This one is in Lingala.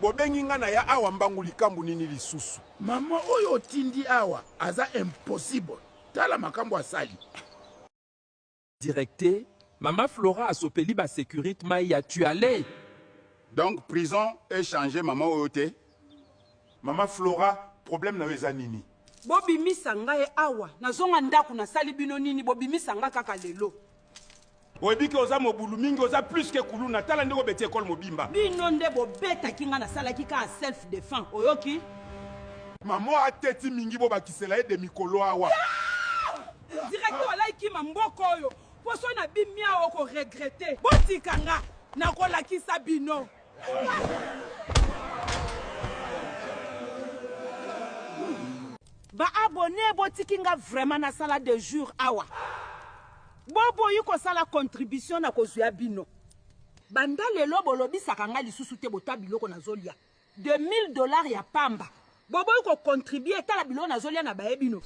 bobengi nga na ya awa mbangu likambu nini lisusu. Mama oyo tindi awa aza impossible. Tala makambo asali. Directé, Maman Flora a sopeli ba sécurité maïa tu allais. Donc prison est changé maman oyote. Maman Flora, problème na weza nini? Bobi misanga e awa nazonga ndaku na sali bino nini bobi misanga kaka lelo. Oyebi ke oza mobulu mingi oza plus ke kuluna tala ndeko beti école mobimba. Bino nde bo beta kinga na sala kika self défense oyoki. Maman ateti mingi bo bakisela e de mikolo awa. Directeur wala ikima mboko oyo. Poso na bimia oko regretter. Botikanga na kola kisa bino. Ba abonné botikinga vraiment na sala de jour awa. Bobo yuko sala contribution na kozuya bino. Banda lelo bolobisaka nga lisusu te bota biloko na zolia. $2000 ya pamba. Bobo yuko contribuer tala biloko na zolia na baye bino.